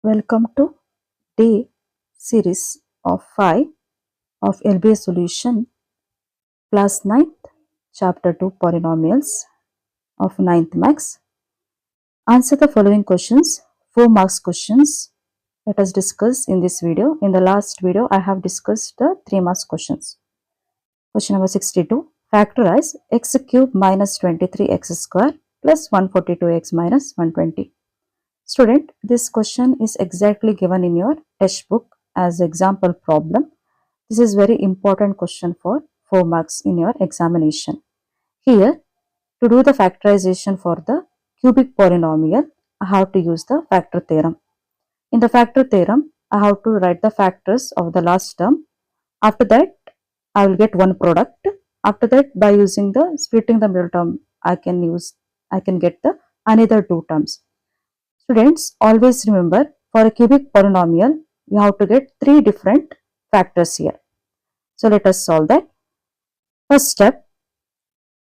Welcome to day series of 5 of LBA solution, class 9th, chapter 2 polynomials of 9th max. Answer the following questions, 4 marks questions. Let us discuss in this video. In the last video, I have discussed the 3 marks questions. Question number 62. Factorize x cube minus 23x square plus 142x minus 120. Student, this question is exactly given in your textbook as example problem. This is very important question for 4 marks in your examination. Here, to do the factorization for the cubic polynomial, I have to use the factor theorem. In the factor theorem, I have to write the factors of the last term. After that, I will get one product. After that, by using the splitting the middle term, I can get the another two terms. Students, always remember, for a cubic polynomial, we have to get 3 different factors here. So let us solve that. First step,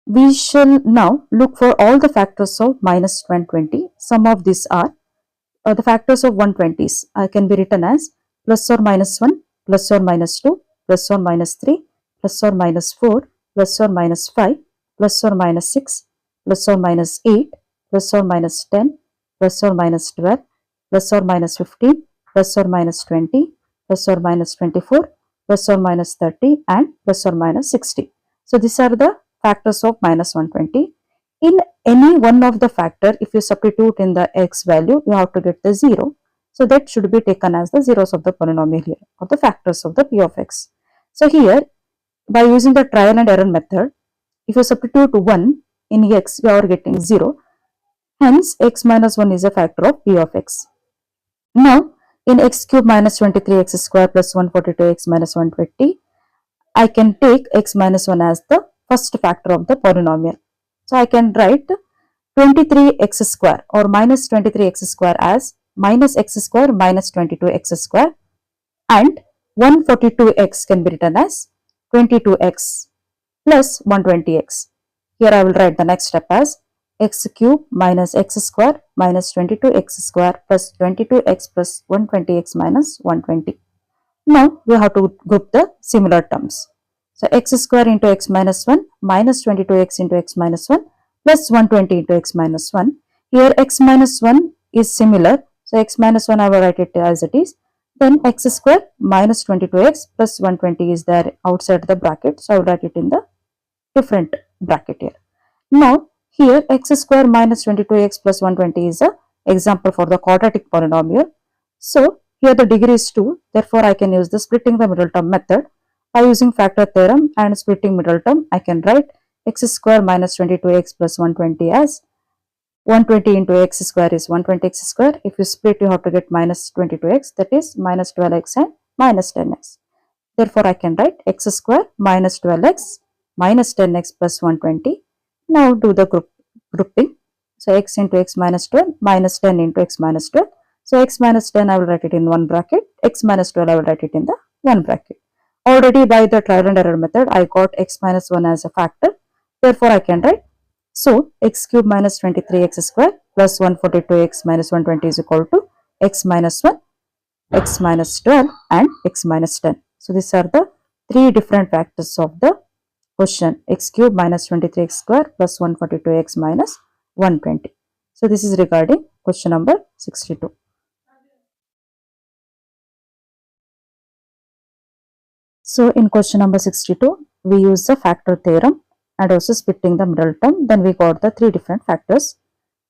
we shall now look for all the factors of minus 120. Some of these are the factors of 120s. Can be written as plus or minus 1, plus or minus 2, plus or minus 3, plus or minus 4, plus or minus 5, plus or minus 6, plus or minus 8, plus or minus 10, plus or minus 12, plus or minus 15, plus or minus 20, plus or minus 24, plus or minus 30, and plus or minus 60. So these are the factors of minus 120. In any one of the factor, if you substitute in the x value, you have to get the 0. So that should be taken as the zeros of the polynomial here, or the factors of the p of x. So here, by using the trial and error method, if you substitute 1 in x, you are getting 0. Hence, x minus 1 is a factor of p of x. Now, in x cube minus 23x square plus 142x minus 120, I can take x minus 1 as the first factor of the polynomial. So, I can write 23x square or minus 23x square as minus x square minus 22x square, and 142x can be written as 22x plus 120x. Here I will write the next step as x cube minus x square minus 22x square plus 22x plus 120x minus 120. Now we have to group the similar terms. So x square into x minus 1 minus 22x into x minus 1 plus 120 into x minus 1. Here x minus 1 is similar. So x minus 1 I will write it as it is. Then x square minus 22x plus 120 is there outside the bracket. So I will write it in the different bracket here. Now here x square minus 22x plus 120 is a example for the quadratic polynomial. So here the degree is 2. Therefore I can use the splitting the middle term method. By using factor theorem and splitting middle term, I can write x square minus 22x plus 120 as 120 into x square is 120x square. If you split, you have to get minus 22x, that is minus 12x and minus 10x. Therefore, I can write x square minus 12x minus 10x plus 120. Now do the grouping. So x into x minus 12 minus 10 into x minus 12. So x minus 10 I will write it in one bracket, x minus 12 I will write it in the one bracket. Already by the trial and error method, I got x minus 1 as a factor. Therefore, I can write, so x cube minus 23x square plus 142x minus 120 is equal to x minus 1, x minus 12 and x minus 10. So these are the 3 different factors of the question, x cube minus 23x square plus 142x minus 120. So this is regarding question number 62. So in question number 62, we use the factor theorem and also splitting the middle term. Then we got the 3 different factors.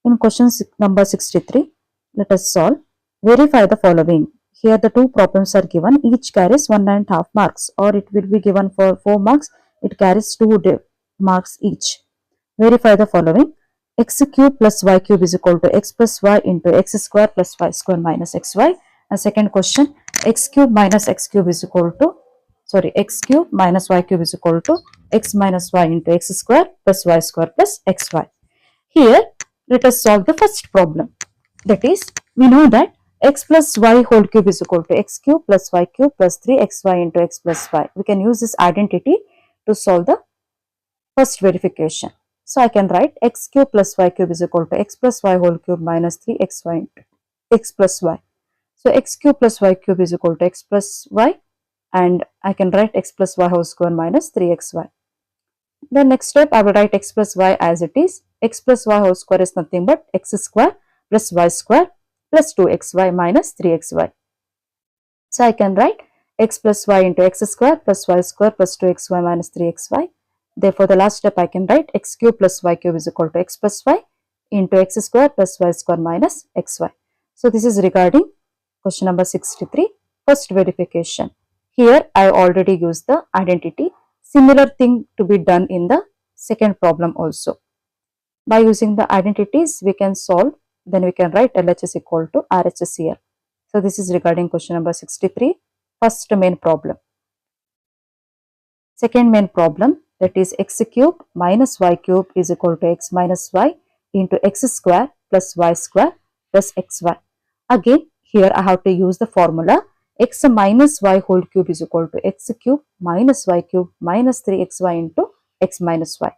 In question number 63, let us solve. Verify the following. Here the 2 problems are given. Each carries 1.5 marks, or it will be given for 4 marks. It carries 2 marks each. Verify the following. X cube plus y cube is equal to x plus y into x square plus y square minus xy. And second question, x cube minus x cube is equal to x cube minus y cube is equal to x minus y into x square plus y square plus xy. Here, let us solve the first problem. That is, we know that x plus y whole cube is equal to x cube plus y cube plus 3xy into x plus y. We can use this identity to solve the first verification. So I can write x cube plus y cube is equal to x plus y whole cube minus 3xy into x plus y. So x cube plus y cube is equal to x plus y, and I can write x plus y whole square minus 3xy. The next step, I will write x plus y as it is. X plus y whole square is nothing but x square plus y square plus 2xy minus 3xy. So I can write x plus y into x square plus y square plus 2xy minus 3xy. Therefore, the last step I can write x cube plus y cube is equal to x plus y into x square plus y square minus xy. So this is regarding question number 63, first verification. Here I already used the identity. Similar thing to be done in the second problem also. By using the identities we can solve, then we can write LHS equal to RHS here. So this is regarding question number 63, first main problem. Second main problem, that is x cube minus y cube is equal to x minus y into x square plus y square plus xy. Again here I have to use the formula x minus y whole cube is equal to x cube minus y cube minus 3xy into x minus y.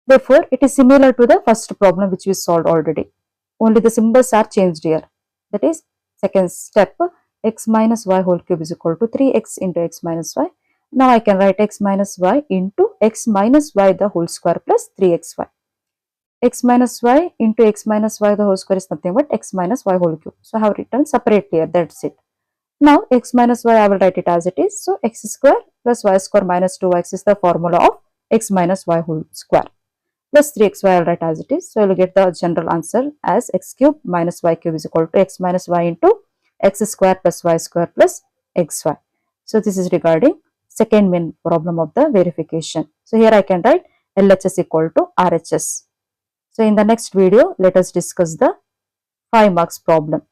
Therefore, it is similar to the first problem which we solved already. Only the symbols are changed here. That is, second step, x minus y whole cube is equal to 3x into x minus y. Now I can write x minus y into x minus y the whole square plus 3xy. X minus y into x minus y the whole square is nothing but x minus y whole cube. So I have written separately here, that's it. Now x minus y I will write it as it is. So x square plus y square minus 2x is the formula of x minus y whole square. Plus 3xy I will write as it is. So I will get the general answer as x cube minus y cube is equal to x minus y into x square plus y square plus xy. So this is regarding second main problem of the verification. So here I can write LHS equal to RHS. So in the next video, let us discuss the 5 marks problem.